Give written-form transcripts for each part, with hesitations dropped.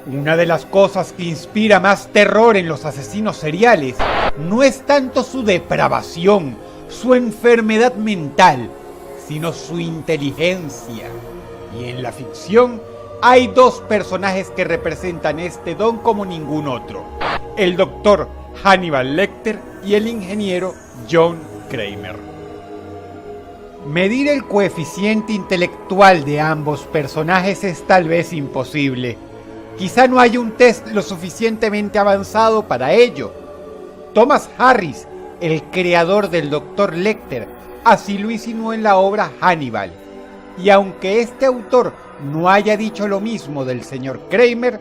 Una de las cosas que inspira más terror en los asesinos seriales no es tanto su depravación, su enfermedad mental, sino su inteligencia. Y en la ficción hay dos personajes que representan este don como ningún otro: el doctor Hannibal Lecter y el ingeniero John Kramer. Medir el coeficiente intelectual de ambos personajes es tal vez imposible. Quizá no haya un test lo suficientemente avanzado para ello. Thomas Harris, el creador del Dr. Lecter, así lo insinuó en la obra Hannibal. Y aunque este autor no haya dicho lo mismo del señor Kramer,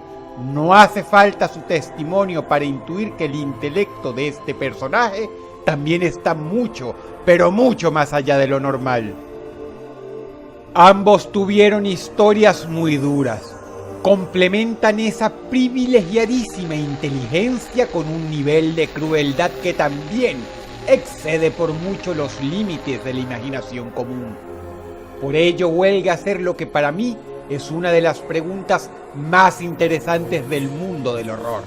no hace falta su testimonio para intuir que el intelecto de este personaje también está mucho, pero mucho más allá de lo normal. Ambos tuvieron historias muy duras. Complementan esa privilegiadísima inteligencia con un nivel de crueldad que también excede por mucho los límites de la imaginación común. Por ello huelga hacer lo que para mí es una de las preguntas más interesantes del mundo del horror.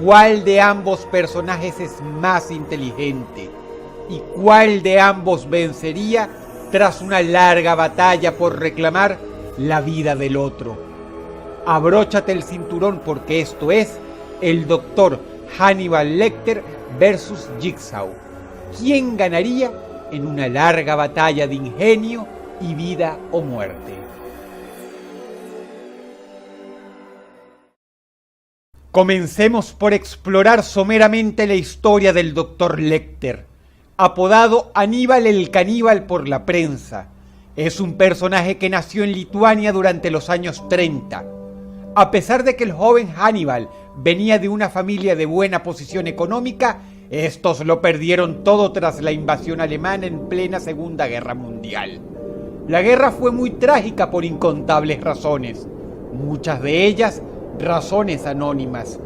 ¿Cuál de ambos personajes es más inteligente? ¿Y cuál de ambos vencería tras una larga batalla por reclamar la vida del otro? Abróchate el cinturón porque esto es el Dr. Hannibal Lecter versus Jigsaw. ¿Quién ganaría en una larga batalla de ingenio y vida o muerte? Comencemos por explorar someramente la historia del Dr. Lecter, apodado Aníbal el Caníbal por la prensa. Es un personaje que nació en Lituania durante los años 30. A pesar de que el joven Hannibal venía de una familia de buena posición económica, estos lo perdieron todo tras la invasión alemana en plena Segunda Guerra Mundial. La guerra fue muy trágica por incontables razones, muchas de ellas razones anónimas.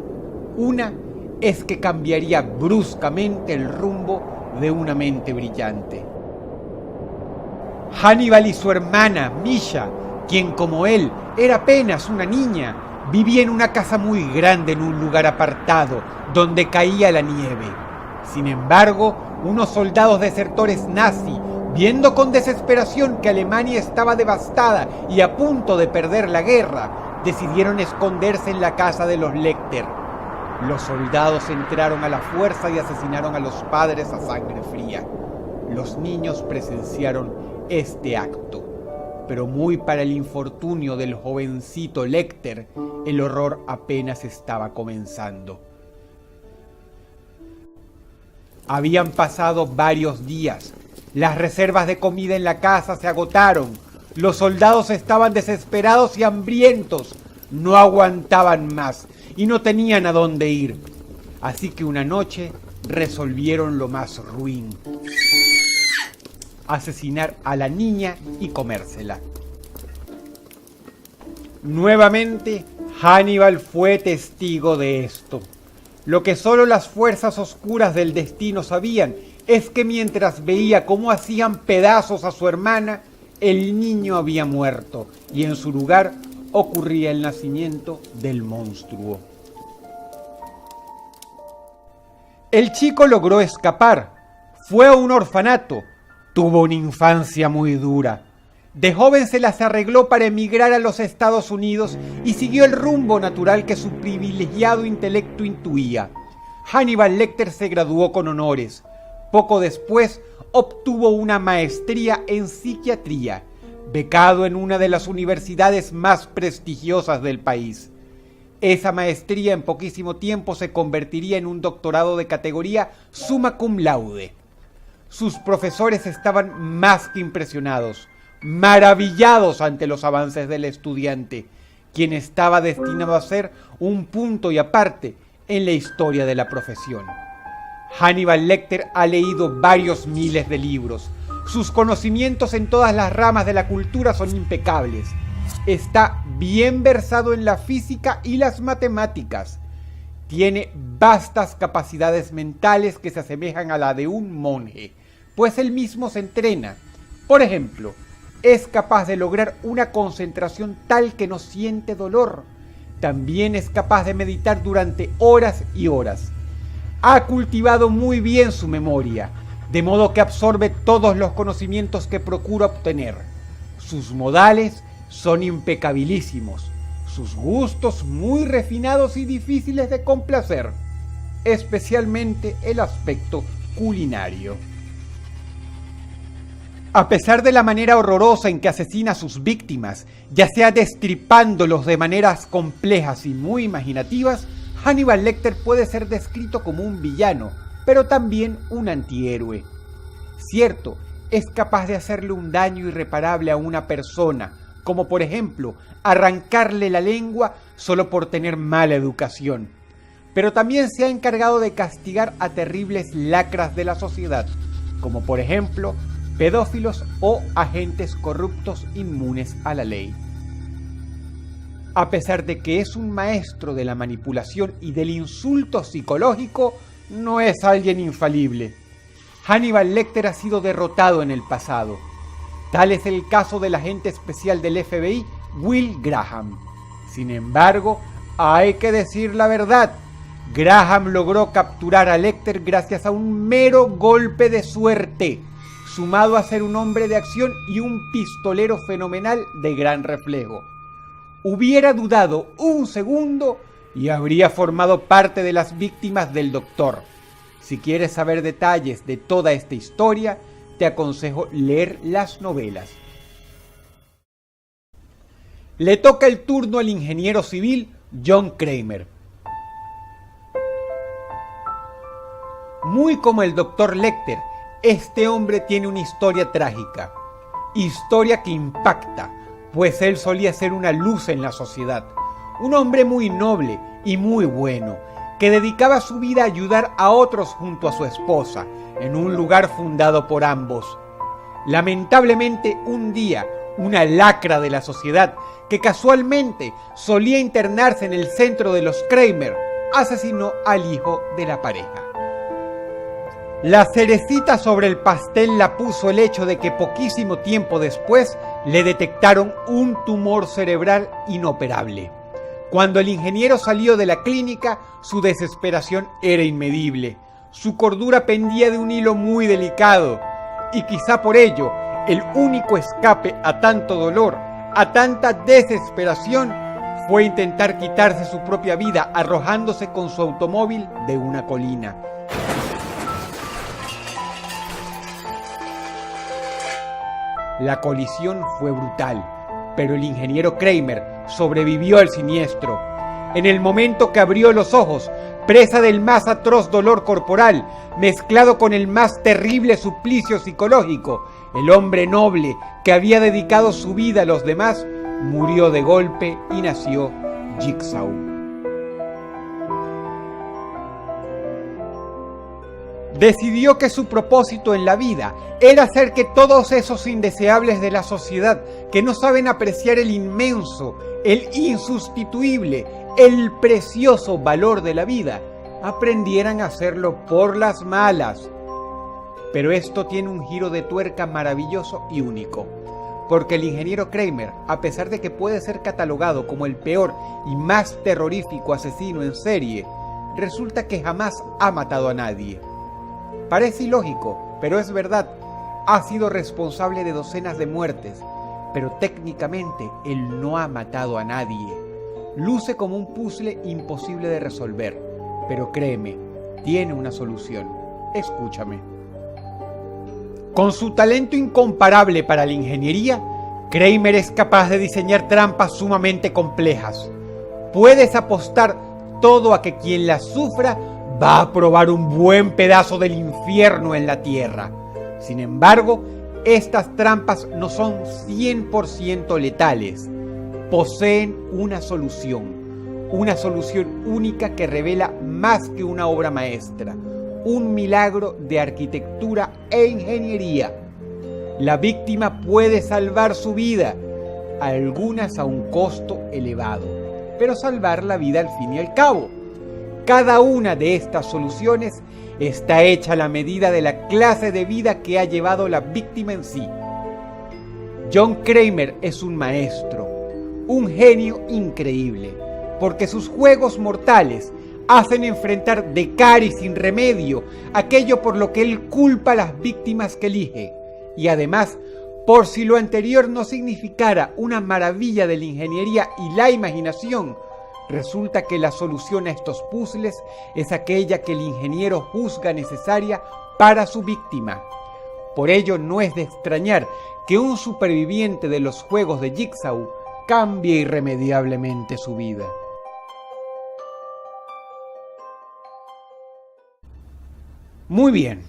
Una es que cambiaría bruscamente el rumbo de una mente brillante. Hannibal y su hermana, Misha, quien como él era apenas una niña, vivía en una casa muy grande en un lugar apartado, donde caía la nieve. Sin embargo, unos soldados desertores nazi, viendo con desesperación que Alemania estaba devastada y a punto de perder la guerra, decidieron esconderse en la casa de los Lecter. Los soldados entraron a la fuerza y asesinaron a los padres a sangre fría. Los niños presenciaron este acto. Pero muy para el infortunio del jovencito Lecter, el horror apenas estaba comenzando. Habían pasado varios días. Las reservas de comida en la casa se agotaron. Los soldados estaban desesperados y hambrientos. No aguantaban más y no tenían a dónde ir. Así que una noche resolvieron lo más ruin: asesinar a la niña y comérsela. Nuevamente, Hannibal fue testigo de esto. Lo que solo las fuerzas oscuras del destino sabían es que mientras veía cómo hacían pedazos a su hermana, el niño había muerto y en su lugar ocurría el nacimiento del monstruo. El chico logró escapar. Fue a un orfanato. Tuvo una infancia muy dura. De joven se las arregló para emigrar a los Estados Unidos y siguió el rumbo natural que su privilegiado intelecto intuía. Hannibal Lecter se graduó con honores. Poco después obtuvo una maestría en psiquiatría, becado en una de las universidades más prestigiosas del país. Esa maestría en poquísimo tiempo se convertiría en un doctorado de categoría summa cum laude. Sus profesores estaban más que impresionados, maravillados ante los avances del estudiante, quien estaba destinado a ser un punto y aparte en la historia de la profesión. Hannibal Lecter ha leído varios miles de libros. Sus conocimientos en todas las ramas de la cultura son impecables. Está bien versado en la física y las matemáticas. Tiene vastas capacidades mentales que se asemejan a la de un monje, pues él mismo se entrena. Por ejemplo, es capaz de lograr una concentración tal que no siente dolor. también es capaz de meditar durante horas y horas. Ha cultivado muy bien su memoria, de modo que absorbe todos los conocimientos que procura obtener. Sus modales son impecabilísimos, sus gustos muy refinados y difíciles de complacer, especialmente el aspecto culinario. A pesar de la manera horrorosa en que asesina a sus víctimas, ya sea destripándolos de maneras complejas y muy imaginativas, Hannibal Lecter puede ser descrito como un villano, pero también un antihéroe. Cierto, es capaz de hacerle un daño irreparable a una persona, como por ejemplo arrancarle la lengua solo por tener mala educación. Pero también se ha encargado de castigar a terribles lacras de la sociedad, como por ejemplo pedófilos o agentes corruptos inmunes a la ley. A pesar de que es un maestro de la manipulación y del insulto psicológico, no es alguien infalible. Hannibal Lecter ha sido derrotado en el pasado. Tal es el caso del agente especial del FBI, Will Graham. Sin embargo, hay que decir la verdad. Graham logró capturar a Lecter gracias a un mero golpe de suerte, sumado a ser un hombre de acción y un pistolero fenomenal de gran reflejo. Hubiera dudado un segundo y habría formado parte de las víctimas del doctor. Si quieres saber detalles de toda esta historia, te aconsejo leer las novelas. Le toca el turno al ingeniero civil John Kramer. Muy como el doctor Lecter, este hombre tiene una historia trágica. Historia que impacta, pues él solía ser una luz en la sociedad. Un hombre muy noble y muy bueno, que dedicaba su vida a ayudar a otros junto a su esposa, en un lugar fundado por ambos. Lamentablemente, un día, una lacra de la sociedad, que casualmente solía internarse en el centro de los Kramer, asesinó al hijo de la pareja. La cerecita sobre el pastel la puso el hecho de que poquísimo tiempo después le detectaron un tumor cerebral inoperable. Cuando el ingeniero salió de la clínica, su desesperación era inmedible. Su cordura pendía de un hilo muy delicado, y quizá por ello, el único escape a tanto dolor, a tanta desesperación, fue intentar quitarse su propia vida arrojándose con su automóvil de una colina. La colisión fue brutal, pero el ingeniero Kramer sobrevivió al siniestro. En el momento que abrió los ojos, presa del más atroz dolor corporal, mezclado con el más terrible suplicio psicológico, el hombre noble que había dedicado su vida a los demás, murió de golpe y nació Jigsaw. Decidió que su propósito en la vida era hacer que todos esos indeseables de la sociedad que no saben apreciar el inmenso, el insustituible, el precioso valor de la vida, aprendieran a hacerlo por las malas. Pero esto tiene un giro de tuerca maravilloso y único, porque el ingeniero Kramer, a pesar de que puede ser catalogado como el peor y más terrorífico asesino en serie, resulta que jamás ha matado a nadie. Parece ilógico, pero es verdad. Ha sido responsable de docenas de muertes, pero técnicamente él no ha matado a nadie. Luce como un puzzle imposible de resolver, pero créeme, tiene una solución. Escúchame. Con su talento incomparable para la ingeniería, Kramer es capaz de diseñar trampas sumamente complejas. Puedes apostar todo a que quien las sufra va a probar un buen pedazo del infierno en la tierra. Sin embargo, estas trampas no son 100% letales. Poseen una solución única que revela más que una obra maestra, un milagro de arquitectura e ingeniería. La víctima puede salvar su vida, algunas a un costo elevado, pero salvar la vida al fin y al cabo. Cada una de estas soluciones está hecha a la medida de la clase de vida que ha llevado la víctima en sí. John Kramer es un maestro, un genio increíble. porque sus juegos mortales hacen enfrentar de cara y sin remedio aquello por lo que él culpa a las víctimas que elige, y además, por si lo anterior no significara una maravilla de la ingeniería y la imaginación, resulta que la solución a estos puzzles es aquella que el ingeniero juzga necesaria para su víctima. Por ello no es de extrañar que un superviviente de los juegos de Jigsaw cambie irremediablemente su vida. Muy bien,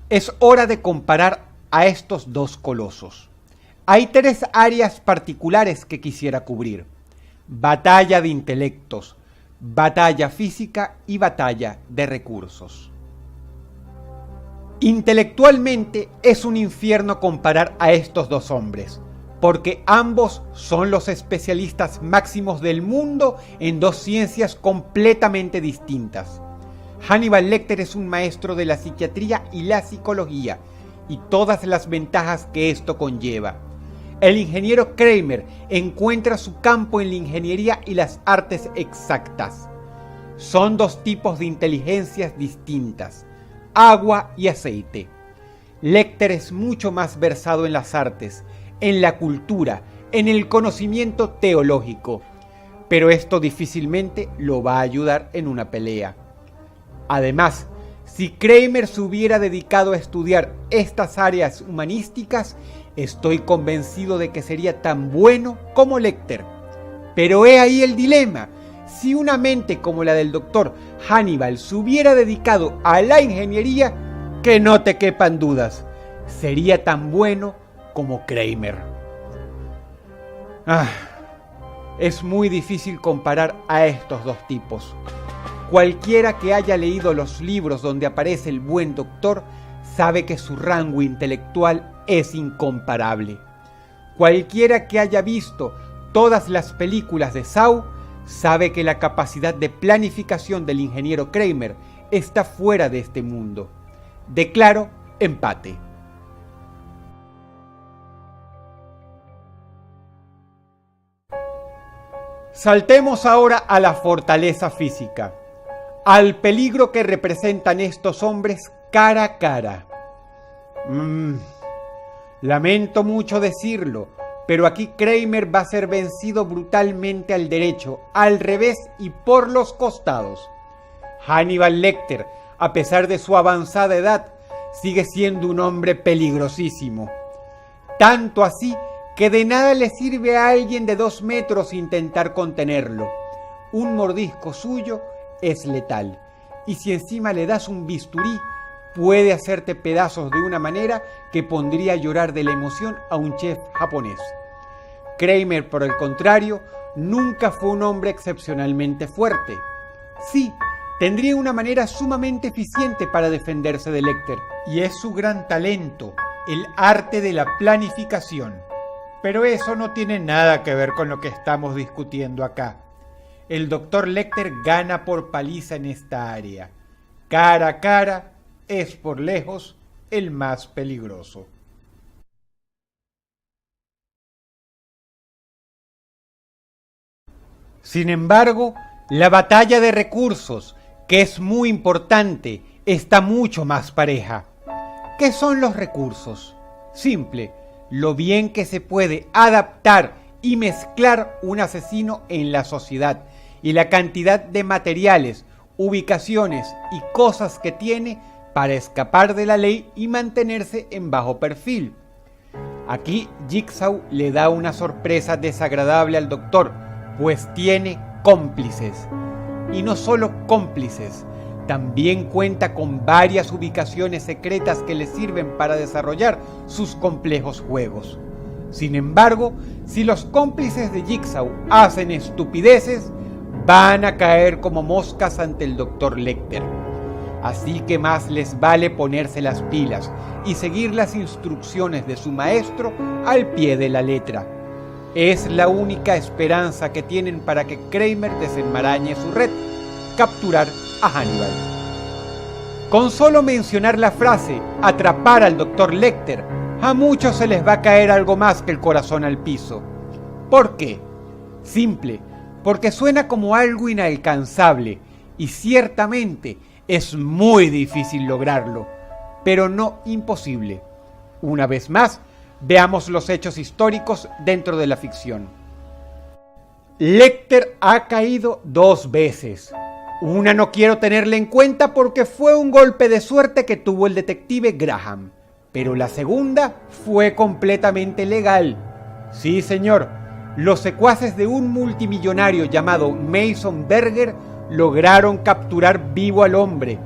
es hora de comparar a estos dos colosos. Hay tres áreas particulares que quisiera cubrir: batalla de intelectos, batalla física y batalla de recursos. Intelectualmente es un infierno comparar a estos dos hombres, porque ambos son los especialistas máximos del mundo en dos ciencias completamente distintas. Hannibal Lecter es un maestro de la psiquiatría y la psicología, y todas las ventajas que esto conlleva. El ingeniero Kramer encuentra su campo en la ingeniería y las artes exactas. Son dos tipos de inteligencias distintas: agua y aceite. Lecter es mucho más versado en las artes, en la cultura, en el conocimiento teológico, pero esto difícilmente lo va a ayudar en una pelea. Además, si Kramer se hubiera dedicado a estudiar estas áreas humanísticas, estoy convencido de que sería tan bueno como Lecter. Pero he ahí el dilema: si una mente como la del doctor Hannibal se hubiera dedicado a la ingeniería, que no te quepan dudas, sería tan bueno como Kramer. Es muy difícil comparar a estos dos tipos. Cualquiera que haya leído los libros donde aparece el buen doctor sabe que su rango intelectual es incomparable. Cualquiera que haya visto todas las películas de Saw sabe que la capacidad de planificación del ingeniero Kramer está fuera de este mundo. Declaro empate. Saltemos ahora a la fortaleza física, al peligro que representan estos hombres cara a cara. Lamento mucho decirlo, pero aquí Kramer va a ser vencido brutalmente al derecho, al revés y por los costados. Hannibal Lecter, a pesar de su avanzada edad, sigue siendo un hombre peligrosísimo. Tanto así que de nada le sirve a alguien de 2 metros intentar contenerlo. Un mordisco suyo es letal, y si encima le das un bisturí, puede hacerte pedazos de una manera que pondría a llorar de la emoción a un chef japonés. Kramer, por el contrario, nunca fue un hombre excepcionalmente fuerte. Sí, tendría una manera sumamente eficiente para defenderse de Lecter, y es su gran talento, el arte de la planificación. Pero eso no tiene nada que ver con lo que estamos discutiendo acá. El doctor Lecter gana por paliza en esta área. Cara a cara, es por lejos el más peligroso. Sin embargo, la batalla de recursos, que es muy importante, está mucho más pareja. ¿Qué son los recursos? Simple, lo bien que se puede adaptar y mezclar un asesino en la sociedad, y la cantidad de materiales, ubicaciones y cosas que tiene para escapar de la ley y mantenerse en bajo perfil. Aquí Jigsaw le da una sorpresa desagradable al doctor, pues tiene cómplices. Y no solo cómplices, también cuenta con varias ubicaciones secretas que le sirven para desarrollar sus complejos juegos. Sin embargo, si los cómplices de Jigsaw hacen estupideces, van a caer como moscas ante el doctor Lecter. Así que más les vale ponerse las pilas y seguir las instrucciones de su maestro al pie de la letra. Es la única esperanza que tienen para que Kramer desenmarañe su red: capturar a Hannibal. Con solo mencionar la frase atrapar al doctor Lecter, a muchos se les va a caer algo más que el corazón al piso. ¿Por qué? Simple, porque suena como algo inalcanzable y ciertamente es muy difícil lograrlo, pero no imposible. Una vez más, veamos los hechos históricos dentro de la ficción. Lecter ha caído 2 veces. Una no quiero tenerla en cuenta porque fue un golpe de suerte que tuvo el detective Graham, pero la segunda fue completamente legal. Sí, señor, los secuaces de un multimillonario llamado Mason Berger lograron capturar vivo al hombre.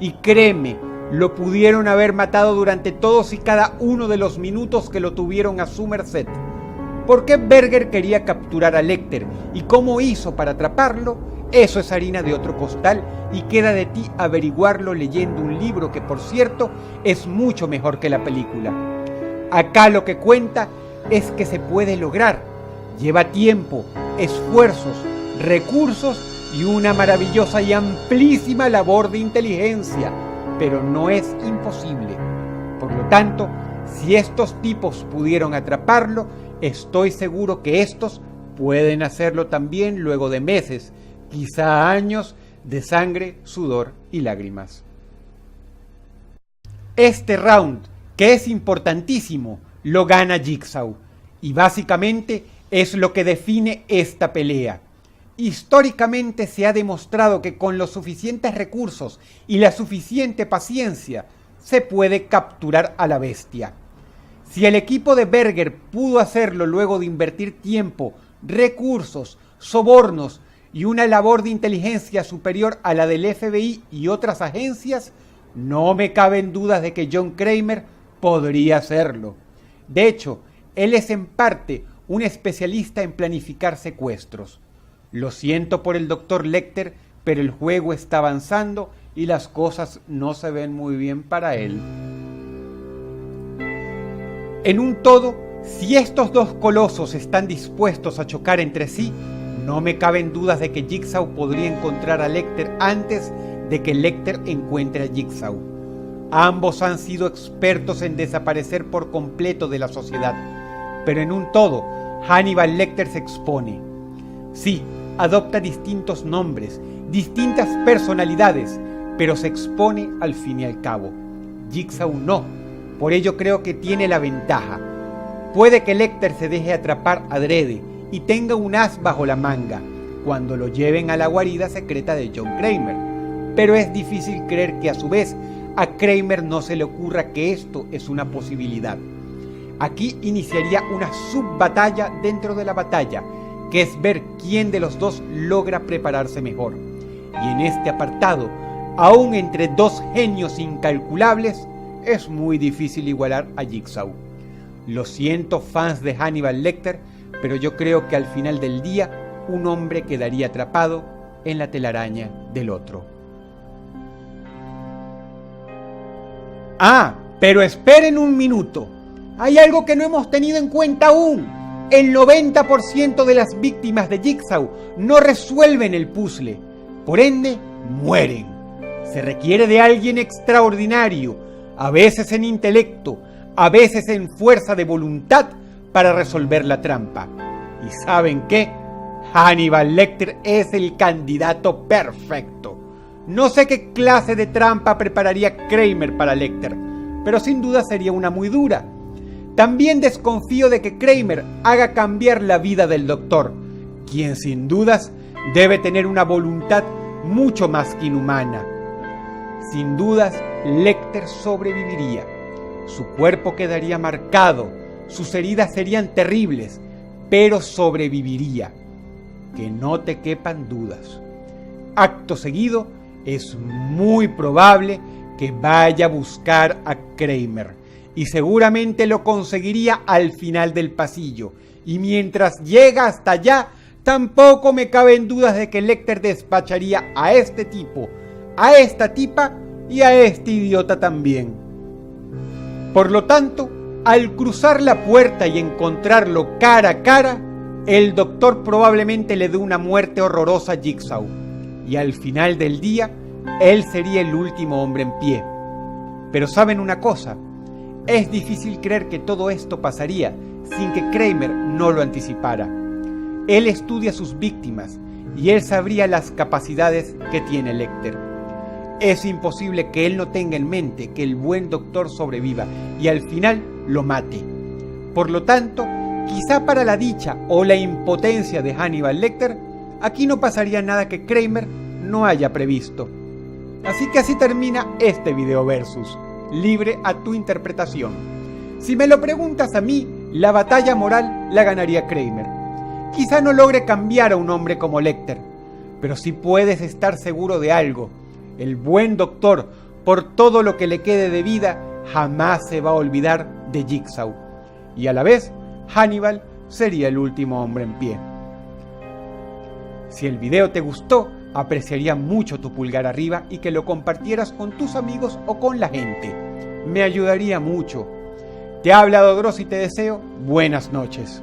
Y créeme, lo pudieron haber matado durante todos y cada uno de los minutos que lo tuvieron a su merced. ¿Por qué Berger quería capturar a Lecter y cómo hizo para atraparlo? Eso es harina de otro costal y queda de ti averiguarlo leyendo un libro que, por cierto, es mucho mejor que la película. Acá lo que cuenta es que se puede lograr. Lleva tiempo, esfuerzos, recursos y una maravillosa y amplísima labor de inteligencia, pero no es imposible. Por lo tanto, si estos tipos pudieron atraparlo, estoy seguro que estos pueden hacerlo también luego de meses, quizá años, de sangre, sudor y lágrimas. Este round, que es importantísimo, lo gana Jigsaw, y básicamente es lo que define esta pelea. Históricamente se ha demostrado que con los suficientes recursos y la suficiente paciencia se puede capturar a la bestia. Si el equipo de Berger pudo hacerlo luego de invertir tiempo, recursos, sobornos y una labor de inteligencia superior a la del FBI y otras agencias, no me caben dudas de que John Kramer podría hacerlo. De hecho, él es en parte un especialista en planificar secuestros. Lo siento por el Dr. Lecter, pero el juego está avanzando y las cosas no se ven muy bien para él. En un todo, si estos dos colosos están dispuestos a chocar entre sí, no me caben dudas de que Jigsaw podría encontrar a Lecter antes de que Lecter encuentre a Jigsaw. Ambos han sido expertos en desaparecer por completo de la sociedad, pero en un todo, Hannibal Lecter se expone. Sí, adopta distintos nombres, distintas personalidades, pero se expone al fin y al cabo. Jigsaw no, por ello creo que tiene la ventaja. Puede que Lecter se deje atrapar adrede y tenga un as bajo la manga cuando lo lleven a la guarida secreta de John Kramer, pero es difícil creer que a su vez a Kramer no se le ocurra que esto es una posibilidad. Aquí iniciaría una subbatalla dentro de la batalla, que es ver quién de los dos logra prepararse mejor. Y en este apartado, aún entre dos genios incalculables, es muy difícil igualar a Jigsaw. Lo siento, fans de Hannibal Lecter, pero yo creo que al final del día, un hombre quedaría atrapado en la telaraña del otro. Ah, pero esperen un minuto. Hay algo que no hemos tenido en cuenta aún. El 90% de las víctimas de Jigsaw no resuelven el puzzle. Por ende, mueren. Se requiere de alguien extraordinario, a veces en intelecto, a veces en fuerza de voluntad, para resolver la trampa. ¿Y saben qué? Hannibal Lecter es el candidato perfecto. No sé qué clase de trampa prepararía Kramer para Lecter, pero sin duda sería una muy dura. También desconfío de que Kramer haga cambiar la vida del doctor, quien sin dudas debe tener una voluntad mucho más que inhumana. Sin dudas, Lecter sobreviviría. Su cuerpo quedaría marcado, sus heridas serían terribles, pero sobreviviría. Que no te quepan dudas. Acto seguido, es muy probable que vaya a buscar a Kramer, y seguramente lo conseguiría al final del pasillo, y mientras llega hasta allá, tampoco me caben dudas de que Lecter despacharía a este tipo, a esta tipa y a este idiota también. Por lo tanto, al cruzar la puerta y encontrarlo cara a cara, el doctor probablemente le dé una muerte horrorosa a Jigsaw, y al final del día, él sería el último hombre en pie. Pero ¿saben una cosa? Es difícil creer que todo esto pasaría sin que Kramer no lo anticipara. Él estudia sus víctimas y él sabría las capacidades que tiene Lecter. Es imposible que él no tenga en mente que el buen doctor sobreviva y al final lo mate. Por lo tanto, quizá para la dicha o la impotencia de Hannibal Lecter, aquí no pasaría nada que Kramer no haya previsto. Así que así termina este video versus, libre a tu interpretación. Si me lo preguntas a mí, la batalla moral la ganaría Kramer. Quizá no logre cambiar a un hombre como Lecter, pero sí puedes estar seguro de algo. El buen doctor, por todo lo que le quede de vida, jamás se va a olvidar de Jigsaw. Y a la vez, Hannibal sería el último hombre en pie. Si el video te gustó, apreciaría mucho tu pulgar arriba y que lo compartieras con tus amigos o con la gente. Me ayudaría mucho. Te ha hablado Dross y te deseo buenas noches.